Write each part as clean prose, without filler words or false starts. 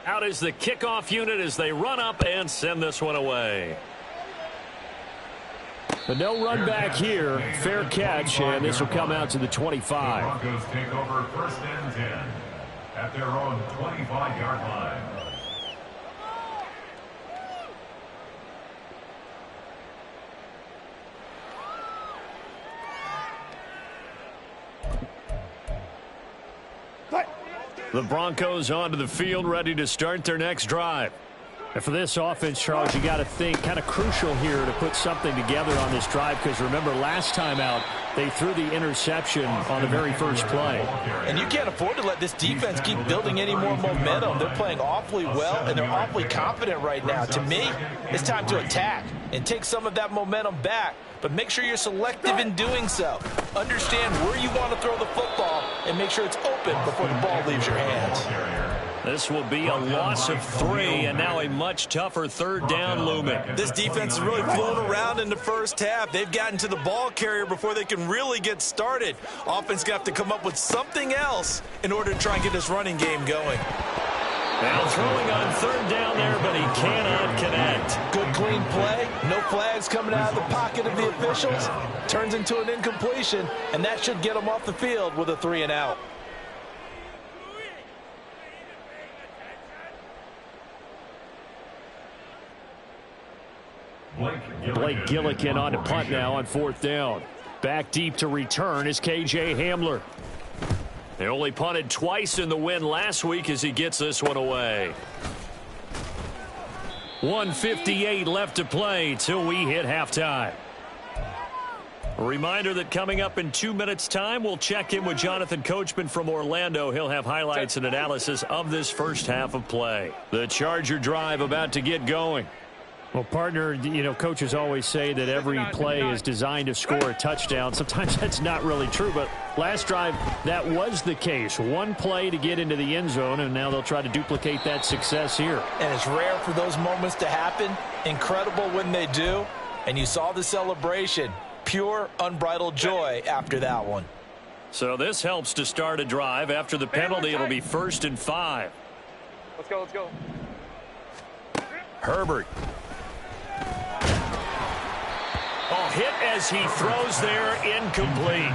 Out is the kickoff unit as they run up and send this one away. But no run back here. Fair catch, and this will come out to the 25. The Broncos take over 1st and 10 at their own 25-yard line. The Broncos onto the field, ready to start their next drive. And for this offense, Charles, you got to think kind of crucial here to put something together on this drive, because remember last time out they threw the interception on the very first play. And you can't afford to let this defense keep building any more momentum. They're playing awfully well, and they're awfully confident right now. To me, it's time to attack and take some of that momentum back, but make sure you're selective in doing so. Understand where you want to throw the football and make sure it's open before the ball leaves your hands. This will be a loss of 3, and now a much tougher 3rd down looming. This defense is really flown around in the first half. They've gotten to the ball carrier before they can really get started. Offense got to come up with something else in order to try and get this running game going. Now throwing on 3rd down there, but he cannot connect. Good clean play. No flags coming out of the pocket of the officials. Turns into an incompletion, and that should get them off the field with a 3 and out. Blake Gillikin on to punt now on 4th down. Back deep to return is K.J. Hamler. They only punted twice in the win last week as he gets this one away. 1:58 left to play till we hit halftime. A reminder that coming up in 2 minutes' time, we'll check in with Jonathan Coachman from Orlando. He'll have highlights and analysis of this first half of play. The Charger drive about to get going. Well, partner, you know, coaches always say that every play is designed to score a touchdown. Sometimes that's not really true, but last drive, that was the case. One play to get into the end zone, and now they'll try to duplicate that success here. And it's rare for those moments to happen. Incredible when they do. And you saw the celebration. Pure, unbridled joy after that one. So this helps to start a drive. After the penalty, it'll be 1st and 5. Let's go, let's go. Herbert. Oh, hit as he throws there, incomplete.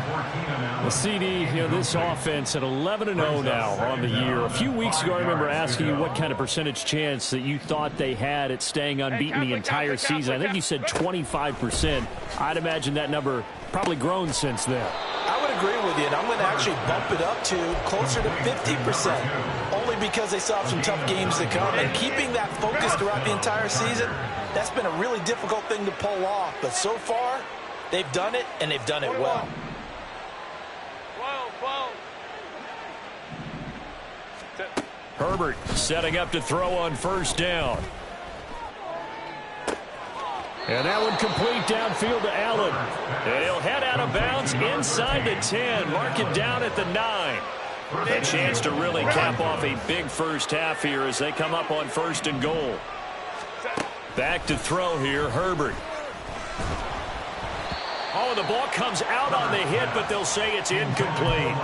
The CD, you know, this offense at 11-0 now on the year. A few weeks ago, I remember asking you what kind of percentage chance that you thought they had at staying unbeaten the entire season. I think you said 25%. I'd imagine that number probably grown since then. I would agree with you, and I'm going to actually bump it up to closer to 50%, only because they still have some tough games to come. And keeping that focus throughout the entire season, that's been a really difficult thing to pull off. But so far, they've done it, and they've done it well. Herbert setting up to throw on 1st down. And that one complete downfield to Allen. And he'll head out of bounds inside the 10. Mark it down at the 9. A chance to really cap off a big first half here as they come up on 1st and goal. Back to throw here, Herbert. Oh, the ball comes out on the hit, but they'll say it's incomplete.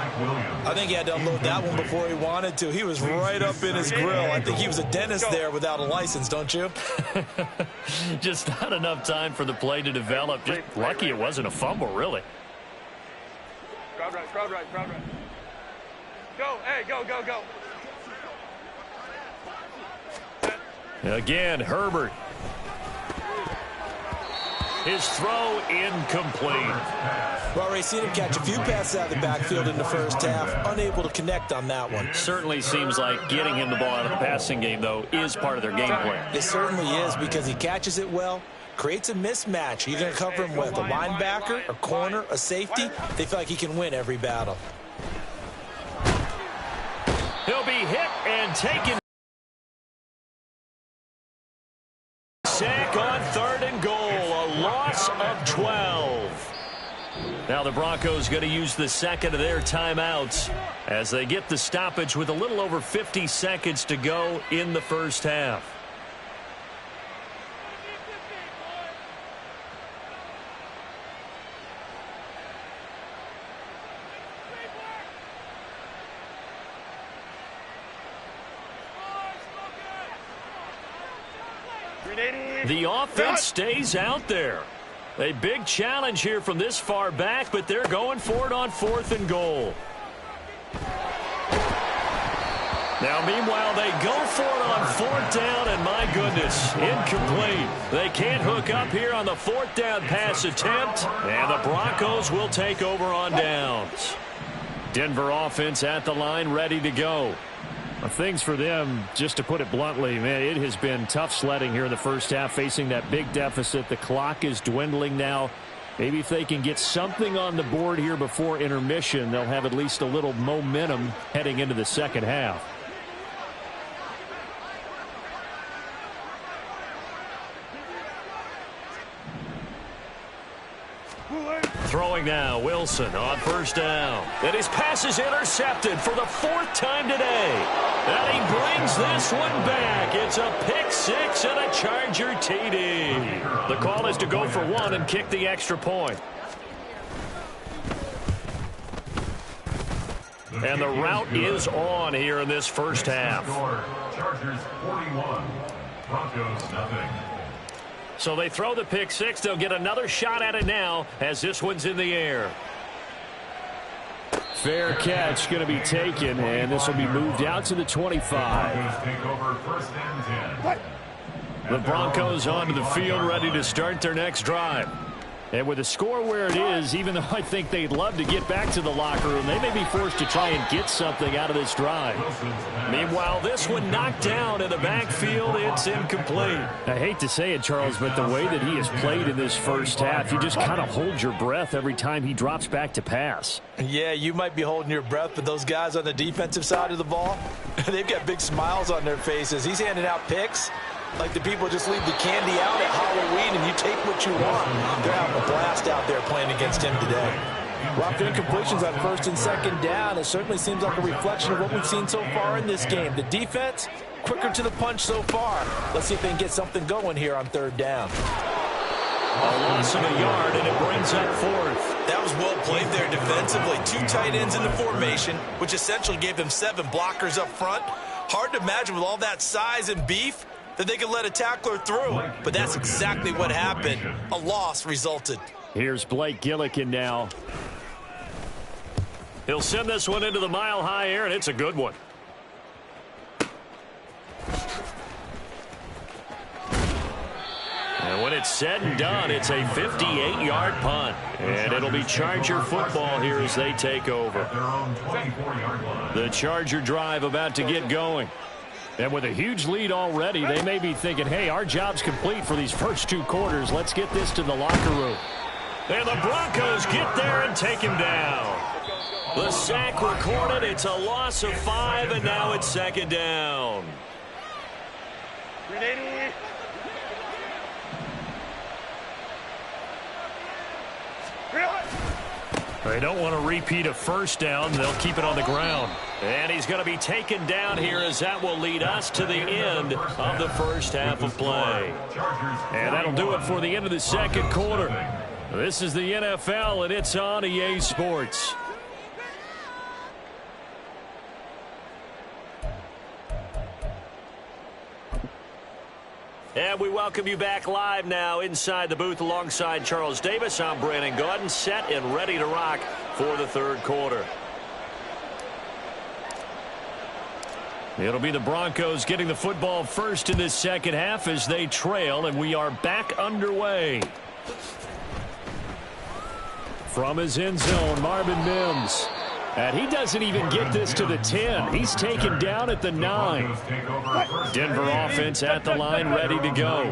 I think he had to unload that one before he wanted to. He was right up in his grill. I think he was a dentist there without a license, don't you? Just not enough time for the play to develop. Just lucky it wasn't a fumble, really. Crowd right, crowd right, crowd right. Go, hey, go, go, go. Again, Herbert. His throw incomplete. Well, Ray, seen him catch a few passes out of the backfield in the first half. Unable to connect on that one. Certainly seems like getting him the ball out of the passing game, though, is part of their game plan. It certainly is, because he catches it well, creates a mismatch. You're going to cover him with a linebacker, a corner, a safety. They feel like he can win every battle. He'll be hit and taken. Sack on 3rd and goal. A loss of 12. Now the Broncos going to use the second of their timeouts as they get the stoppage with a little over 50 seconds to go in the first half. The offense stays out there. A big challenge here from this far back, but they're going for it on 4th and goal. Now, meanwhile, they go for it on 4th down, and my goodness, incomplete. They can't hook up here on the 4th down pass attempt, and the Broncos will take over on downs. Denver offense at the line, ready to go. Well, things for them, just to put it bluntly, man, it has been tough sledding here in the first half, facing that big deficit. The clock is dwindling now. Maybe if they can get something on the board here before intermission, they'll have at least a little momentum heading into the second half. Throwing now, Wilson on 1st down. And his pass is intercepted for the 4th time today. And he brings this one back. It's a pick 6 and a Charger TD. The call is to go for 1 and kick the extra point. And the route is on here in this first half. Chargers 41, Broncos nothing. So they throw the pick 6. They'll get another shot at it now as this one's in the air. Fair catch going to be taken, and this will be moved out to the 25. Take over 1st and 10. The Broncos onto the field, ready to start their next drive. And with the score where it is, even though I think they'd love to get back to the locker room, they may be forced to try and get something out of this drive. Meanwhile, this one knocked down in the backfield. It's incomplete. I hate to say it, Charles, but the way that he has played in this first half, you just kind of hold your breath every time he drops back to pass. Yeah, you might be holding your breath, but those guys on the defensive side of the ball, they've got big smiles on their faces. He's handing out picks like the people just leave the candy out at Halloween and you take what you want. They're having a blast out there playing against him today. Rough incompletions on 1st and 2nd down. It certainly seems like a reflection of what we've seen so far in this game. The defense, quicker to the punch so far. Let's see if they can get something going here on 3rd down. A loss of a yard, and it brings up 4th. That was well played there defensively. 2 tight ends in the formation, which essentially gave them 7 blockers up front. Hard to imagine with all that size and beef that they could let a tackler through. But that's exactly what happened. A loss resulted. Here's Blake Gillikin now. He'll send this one into the mile-high air, and it's a good one. And when it's said and done, it's a 58-yard punt. And it'll be Charger football here as they take over. The Charger drive about to get going. And with a huge lead already, they may be thinking, hey, our job's complete for these first 2 quarters. Let's get this to the locker room. And the Broncos get there and take him down. The sack recorded. It's a loss of 5, and now it's 2nd down. They don't want to repeat a 1st down. They'll keep it on the ground. And he's going to be taken down here as that will lead us to the end of the first half of play. And that'll do it for the end of the 2nd quarter. This is the NFL, and it's on EA Sports. And we welcome you back live now inside the booth alongside Charles Davis. I'm Brandon Gaudin, set and ready to rock for the 3rd quarter. It'll be the Broncos getting the football first in this second half as they trail, and we are back underway. From his end zone, Marvin Mims. And he doesn't even get this to the 10. He's taken down at the 9. Denver offense at the line, ready to go.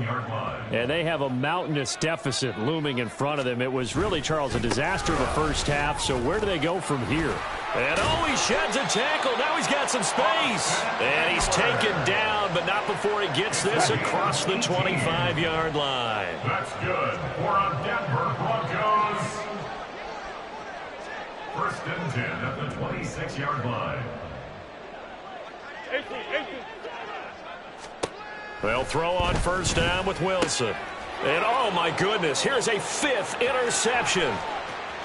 And they have a mountainous deficit looming in front of them. It was really, Charles, a disaster the first half. So where do they go from here? And he sheds a tackle. Now he's got some space. And he's taken down, but not before he gets this across the 25-yard line. That's good for a Denver Broncos. 1st and 10 at the 26-yard line. They'll throw on 1st down with Wilson. And oh my goodness, here's a 5th interception.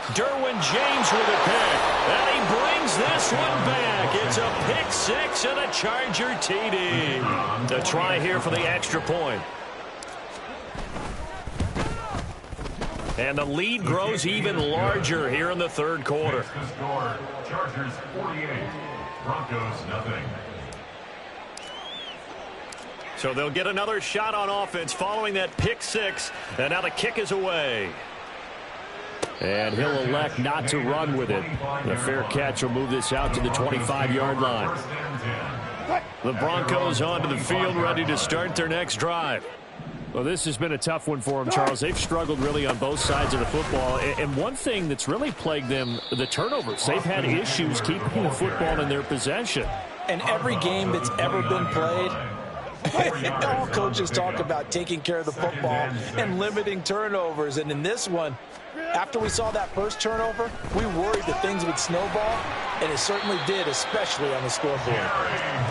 Derwin James with a pick. And he brings this one back. It's a pick 6 and a Charger TD. The try here for the extra point. And the lead grows even larger here in the third quarter. The score, Chargers 48, Broncos nothing. So they'll get another shot on offense following that pick six. And now the kick is away. And he'll elect not to run with it. The fair catch will move this out to the 25-yard line. The Broncos onto the field, ready to start their next drive. Well, this has been a tough one for them, Charles. They've struggled really on both sides of the football. And one thing that's really plagued them, the turnovers. They've had issues keeping the football in their possession. And every game that's ever been played, all coaches talk about taking care of the football and limiting turnovers. And in this one, after we saw that first turnover, we worried that things would snowball, and it certainly did, especially on the scoreboard.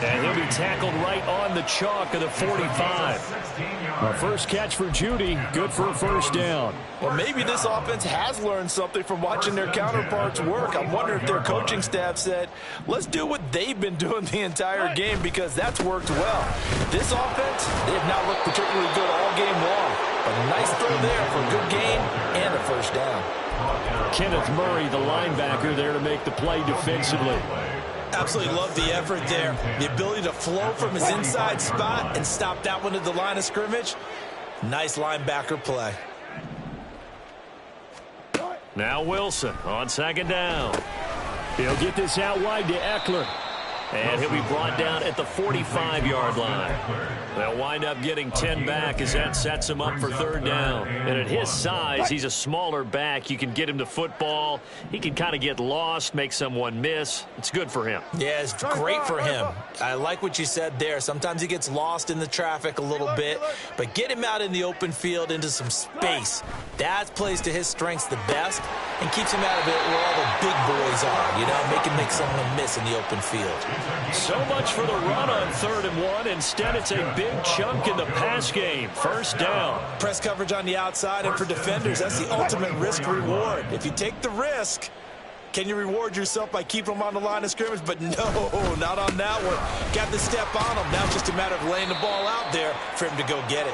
And he'll be tackled right on the chalk of the 45. Our first catch for Judy, good for a first down. Well, maybe this offense has learned something from watching their counterparts work. I'm wondering if their coaching staff said, let's do what they've been doing the entire game, because that's worked well. This offense, they have not looked particularly good all game long. But a nice throw there for a good gain and a first down. Kenneth Murray, the linebacker, there to make the play defensively. Absolutely love the effort there. The ability to flow from his inside spot and stop that one at the line of scrimmage. Nice linebacker play. Now Wilson on second down. He'll get this out wide to Eckler. And he'll be brought down at the 45-yard line. They'll wind up getting 10 back as that sets him up for third down. And at his size, he's a smaller back. You can get him to football. He can kind of get lost, make someone miss. It's good for him. Yeah, it's great for him. I like what you said there. Sometimes he gets lost in the traffic a little bit, but get him out in the open field into some space. That plays to his strengths the best and keeps him out of it where all the big boys are, you know, make someone miss in the open field. So much for the run on 3rd and 1. Instead, it's a big chunk in the pass game. First down. Press coverage on the outside, and for defenders, that's the ultimate risk-reward. If you take the risk, can you reward yourself by keeping them on the line of scrimmage? But no, not on that one. Got the step on him. Now it's just a matter of laying the ball out there for him to go get it.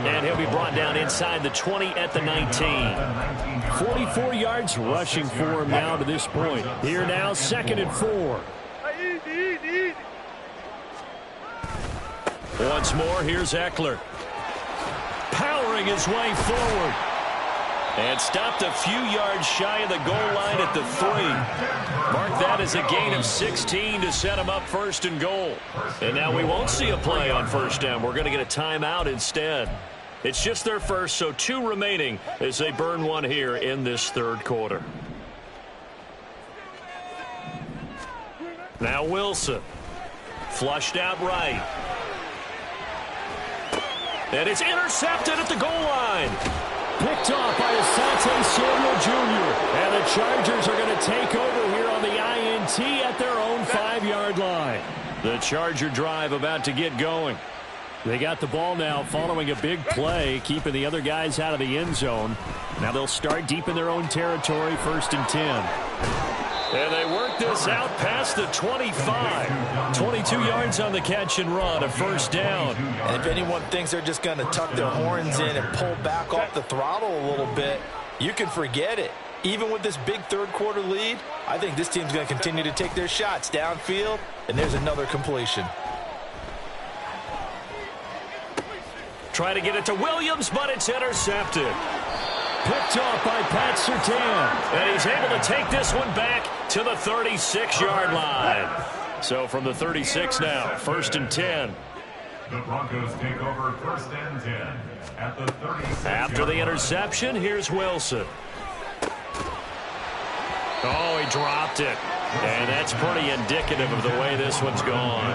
And he'll be brought down inside the 20 at the 19. 44 yards rushing for him now to this point. Here now, 2nd and 4. Once more, here's Eckler. Powering his way forward. And stopped a few yards shy of the goal line at the 3. Mark that as a gain of 16 to set him up 1st and goal. And now we won't see a play on first down. We're going to get a timeout instead. It's just their first, so 2 remaining as they burn one here in this 3rd quarter. Now Wilson. Flushed out right. And it's intercepted at the goal line. Picked off by Asante Samuel Jr. And the Chargers are going to take over here on the INT at their own 5-yard line. The Charger drive about to get going. They got the ball now following a big play, keeping the other guys out of the end zone. Now they'll start deep in their own territory, 1st and 10. And they work this out past the 25. 22 yards on the catch and run, a first down. And if anyone thinks they're just going to tuck their horns in and pull back off the throttle a little bit, you can forget it. Even with this big 3rd quarter lead, I think this team's going to continue to take their shots downfield, and there's another completion. Try to get it to Williams, but it's intercepted. Picked off by Pat Surtain. And he's able to take this one back to the 36-yard line. So from the 36 now, 1st and 10. The Broncos take over 1st and 10 at the 36. After the interception, here's Wilson. Oh, he dropped it. And that's pretty indicative of the way this one's gone.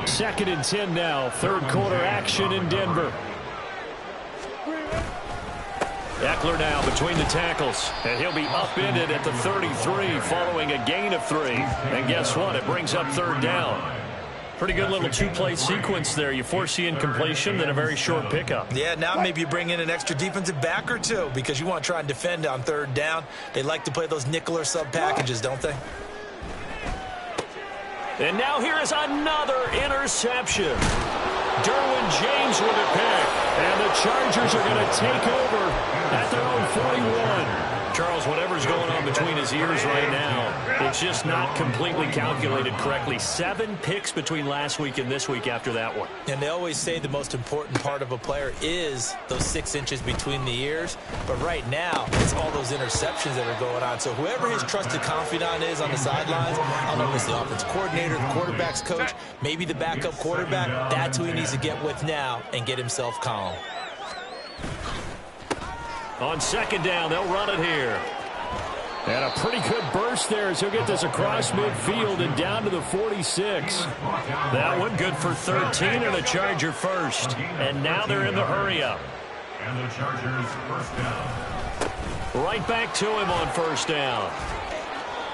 2nd and 10 now, 3rd quarter action in Denver. Eckler now between the tackles, and he'll be upended at the 33 following a gain of 3. And guess what? It brings up 3rd down. Pretty good little 2-play sequence there. You force the incompletion, then a very short pickup. Yeah, now maybe you bring in an extra defensive back or 2 because you want to try and defend on 3rd down. They like to play those nickel or sub packages, don't they? And now here is another interception. Derwin James with a pick. And the Chargers are going to take over at their own 41. Charles, whatever's going on between his ears right now, it's just not completely calculated correctly. 7 picks between last week and this week after that one. And they always say the most important part of a player is those 6 inches between the ears. But right now, it's all those interceptions that are going on. So whoever his trusted confidant is on the sidelines, I don't know if it's the offensive coordinator, the quarterback's coach, maybe the backup quarterback, that's who he needs to get with now and get himself calm. On second down, they'll run it here. And a pretty good burst there as he'll get this across midfield and down to the 46. That one good for 13 and a Charger first. And now they're in the hurry-up. And the Chargers first down. Right back to him on first down.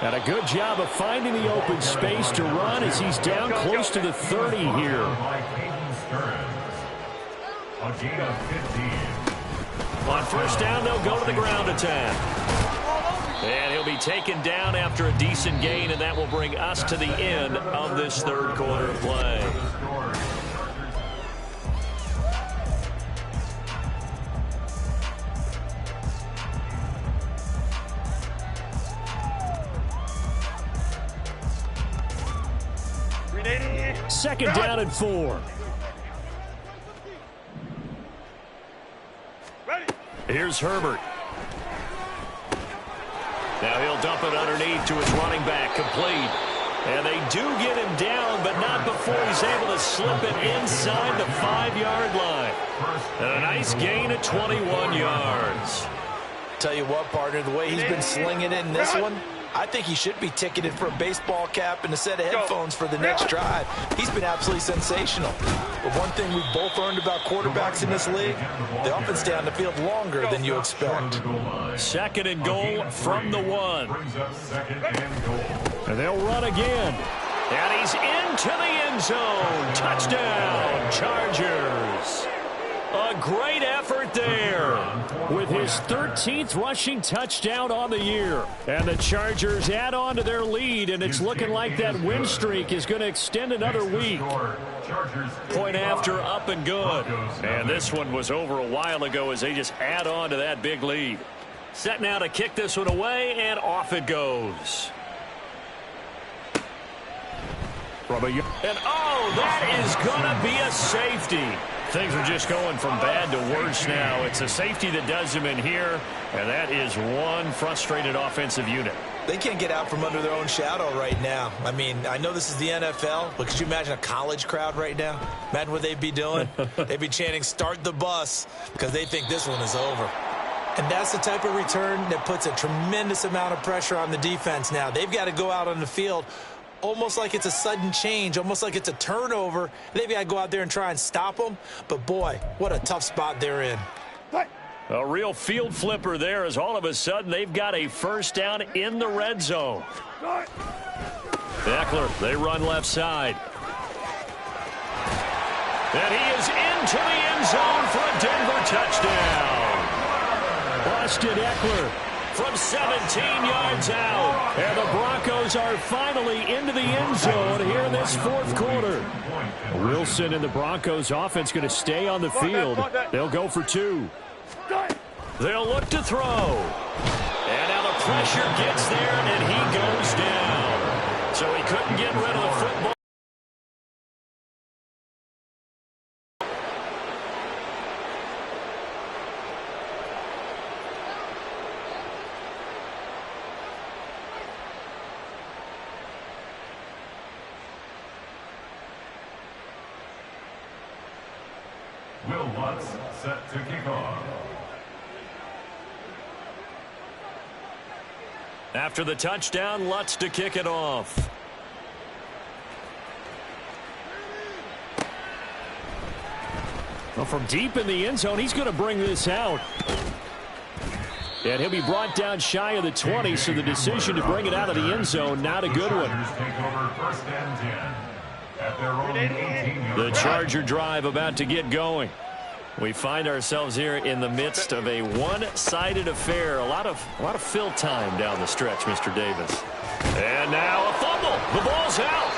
And a good job of finding the open space to run as he's down close to the 30 here. A gain of 15. On first down, they'll go to the ground attack. And he'll be taken down after a decent gain, and that will bring us to the end of this third quarter play. Second down and 4. Here's Herbert. Now he'll dump it underneath to his running back, complete. And they do get him down, but not before he's able to slip it inside the 5-yard line. And a nice gain of 21 yards. Tell you what, partner, the way he's been slinging it in this one, I think he should be ticketed for a baseball cap and a set of headphones for the next drive. He's been absolutely sensational. But one thing we've both learned about quarterbacks in this league, they often stay on the field longer than you expect. Second and goal from the 1. And they'll run again. And he's into the end zone. Touchdown, Chargers. A great effort there. With his 13th rushing touchdown on the year. And the Chargers add on to their lead, and it's looking like that win streak is going to extend another week. Point after, up and good. And this one was over a while ago as they just add on to that big lead. Set now to kick this one away, and off it goes. And oh, that is going to be a safety. Things are just going from bad to worse now. It's a safety that does them in here, and that is one frustrated offensive unit. They can't get out from under their own shadow right now. I mean, I know this is the NFL, but could you imagine a college crowd right now? Imagine what they'd be doing. They'd be chanting, "Start the bus," because they think this one is over. And that's the type of return that puts a tremendous amount of pressure on the defense now. They've got to go out on the field almost like it's a sudden change, almost like it's a turnover. They've got to go out there and try and stop them. But, boy, what a tough spot they're in. A real field flipper there as all of a sudden they've got a first down in the red zone. Eckler, they run left side. And he is into the end zone for a Denver touchdown. Austin Eckler from 17 yards out. And the Broncos are finally into the end zone here in this fourth quarter. Wilson and the Broncos offense going to stay on the field. They'll go for 2. They'll look to throw. And now the pressure gets there, and he goes down. So he couldn't get rid of the football. Will Lutz set to kick off. After the touchdown, Lutz to kick it off. Well, from deep in the end zone, he's going to bring this out. And he'll be brought down shy of the 20, so the decision to bring it out of the end zone, not a good one. The Charger drive about to get going. We find ourselves here in the midst of a one-sided affair. A lot of fill time down the stretch, Mr. Davis. And now a fumble. The ball's out.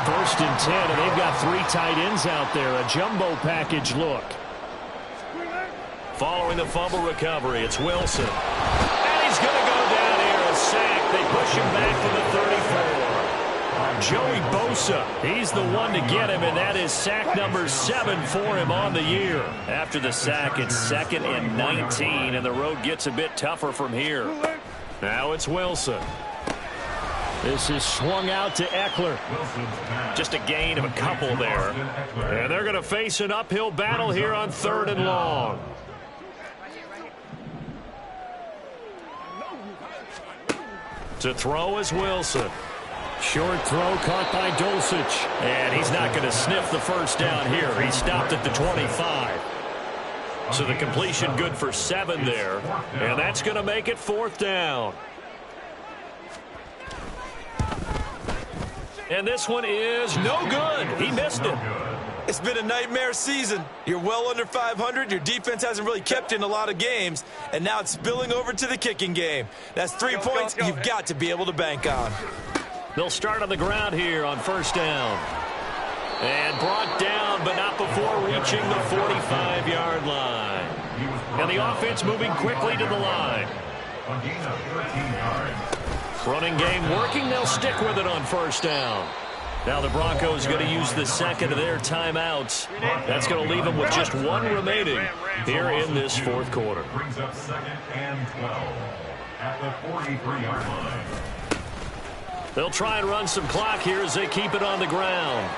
1st and 10, and they've got 3 tight ends out there. A jumbo package look. Following the fumble recovery, it's Wilson. And he's going to go down here, a sack. They push him back to the 34. Joey Bosa, he's the one to get him, and that is sack number 7 for him on the year. After the sack, it's 2nd and 19, and the road gets a bit tougher from here. Now it's Wilson. This is swung out to Eckler. Just a gain of a couple there. And they're going to face an uphill battle here on 3rd and long. To throw is Wilson. Short throw caught by Dulcich. And he's not going to sniff the first down here. He stopped at the 25. So the completion good for 7 there. And that's going to make it 4th down. And this one is no good. He missed it. It's been a nightmare season. You're well under 500. Your defense hasn't really kept you in a lot of games. And now it's spilling over to the kicking game. That's 3 points you've got to be able to bank on. They'll start on the ground here on 1st down. And brought down, but not before reaching the 45-yard line. And the offense moving quickly to the line. Running game working. They'll stick with it on 1st down. Now the Broncos going to use the 2nd of their timeouts. That's going to leave them with just 1 remaining here in this 4th quarter. Brings up 2nd and 12 at the 43-yard line. They'll try and run some clock here as they keep it on the ground.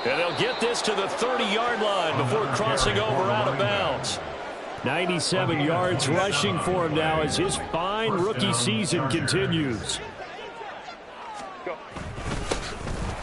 And they'll get this to the 30-yard line before crossing over out of bounds. 97 yards rushing for him now as his fine rookie season continues.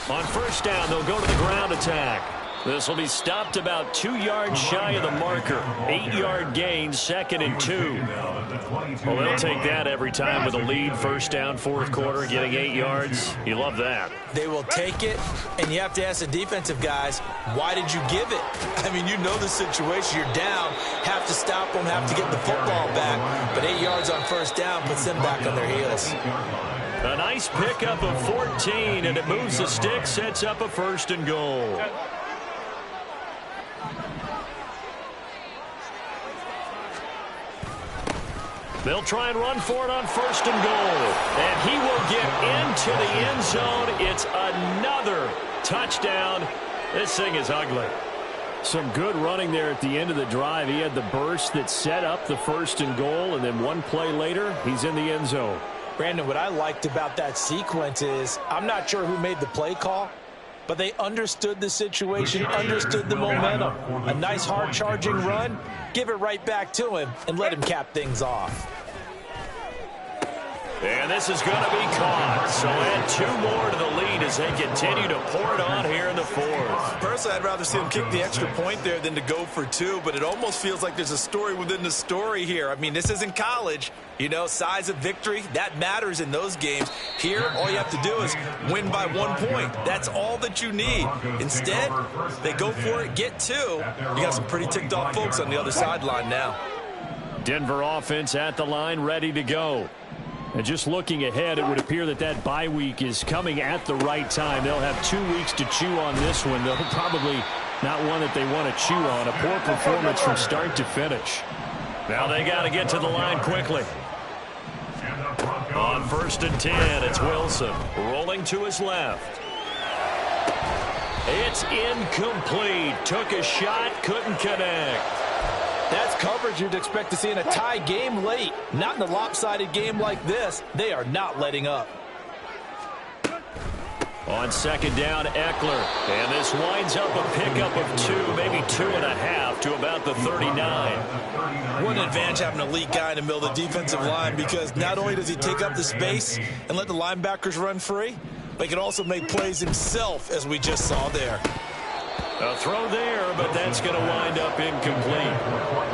On 1st down, they'll go to the ground attack. This will be stopped about 2 yards shy of the marker. 8-yard gain, 2nd and 2. Well, they'll take that every time with a lead. 1st down, 4th quarter, getting 8 yards. You love that. They will take it, and you have to ask the defensive guys, why did you give it? I mean, you know the situation. You're down, have to stop them, have to get the football back. But 8 yards on 1st down puts them back on their heels. A nice pickup of 14, and it moves the stick, sets up a 1st and goal. They'll try and run for it on 1st and goal. And he will get into the end zone. It's another touchdown. This thing is ugly. Some good running there at the end of the drive. He had the burst that set up the 1st and goal, and then 1 play later, he's in the end zone. Brandon, what I liked about that sequence is I'm not sure who made the play call, but they understood the situation, understood the momentum. A nice hard-charging run, give it right back to him, and let him cap things off. And this is going to be caught. So add 2 more to the lead as they continue to pour it on here in the 4th. Personally, I'd rather see them kick the extra point there than to go for 2, but it almost feels like there's a story within the story here. I mean, this isn't college. You know, size of victory, that matters in those games. Here, all you have to do is win by 1 point. That's all that you need. Instead, they go for it, get 2. You got some pretty ticked off folks on the other sideline now. Denver offense at the line, ready to go. And just looking ahead, it would appear that that bye week is coming at the right time. They'll have 2 weeks to chew on this one. They'll probably not one that they want to chew on. A poor performance from start to finish. Now they got to get to the line quickly. On 1st and 10, it's Wilson rolling to his left. It's incomplete. Took a shot, couldn't connect. That's coverage you'd expect to see in a tie game late. Not in a lopsided game like this. They are not letting up. On 2nd down, Eckler. And this winds up a pickup of 2, maybe 2.5 to about the 39. What an advantage having an elite guy in the middle of the defensive line, because not only does he take up the space and let the linebackers run free, but he can also make plays himself, as we just saw there. A throw there, but that's going to wind up incomplete.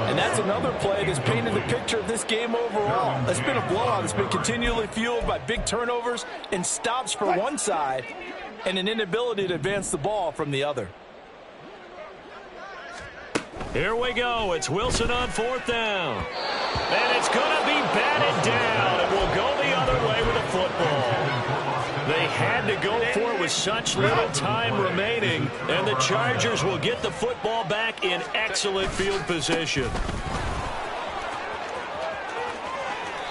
And that's another play that's painted the picture of this game overall. It's been a blowout. It's been continually fueled by big turnovers and stops for one side and an inability to advance the ball from the other. Here we go. It's Wilson on 4th down. And it's going to be batted down. It will go the other way with the football. They had to go for it with such little time remaining, and the Chargers will get the football back in excellent field position.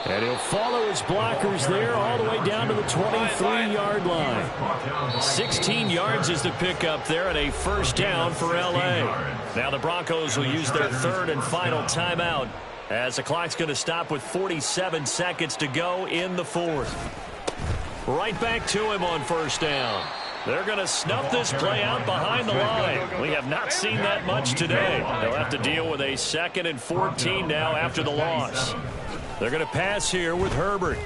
And he'll follow his blockers there all the way down to the 23-yard line. 16 yards is the pickup there, and a first down for L.A. Now the Broncos will use their third and final timeout as the clock's going to stop with 47 seconds to go in the fourth. Right back to him on first down. They're going to snuff this play out behind the line. We have not seen that much today. They'll have to deal with a 2nd and 14 now after the loss. They're going to pass here with Herbert.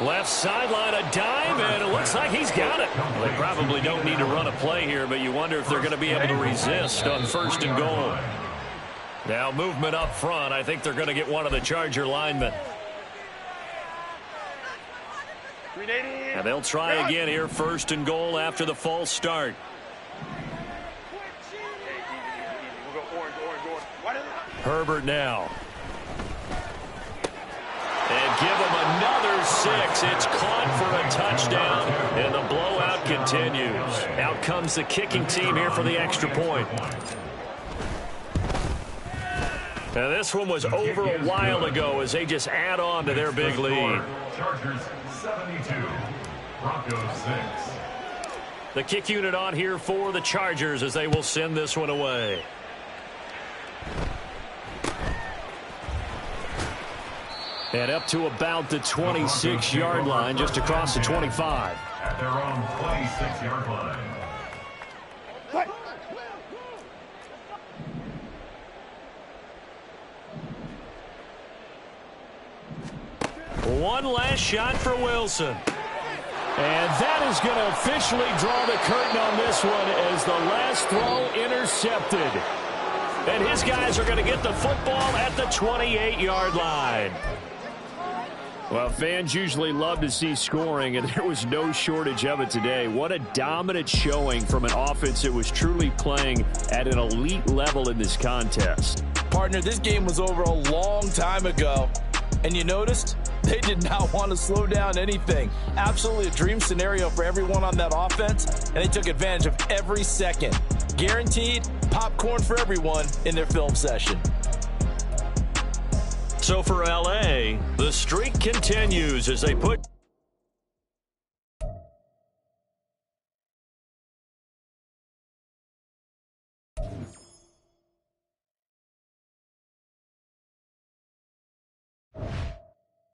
Left sideline, a dive, and it looks like he's got it. Well, they probably don't need to run a play here, but you wonder if they're going to be able to resist on first and goal. Now movement up front. I think they're going to get one of the Charger linemen. And they'll try again here, first and goal after the false start. Herbert now. And give him another 6. It's caught for a touchdown, and the blowout continues. Out comes the kicking team here for the extra point. Now this one was over a while ago as they just add on to their big lead. Chargers 72, Broncos 6. The kick unit on here for the Chargers as they will send this one away. And up to about the 26-yard line, just across the 25. At their own 26-yard line. One last shot for Wilson. And that is going to officially draw the curtain on this one as the last throw intercepted. And his guys are going to get the football at the 28-yard line. Well, fans usually love to see scoring, and there was no shortage of it today. What a dominant showing from an offense that was truly playing at an elite level in this contest. Partner, this game was over a long time ago, and you noticed they did not want to slow down anything. Absolutely a dream scenario for everyone on that offense, and they took advantage of every second. Guaranteed popcorn for everyone in their film session. So for L.A., the streak continues as they put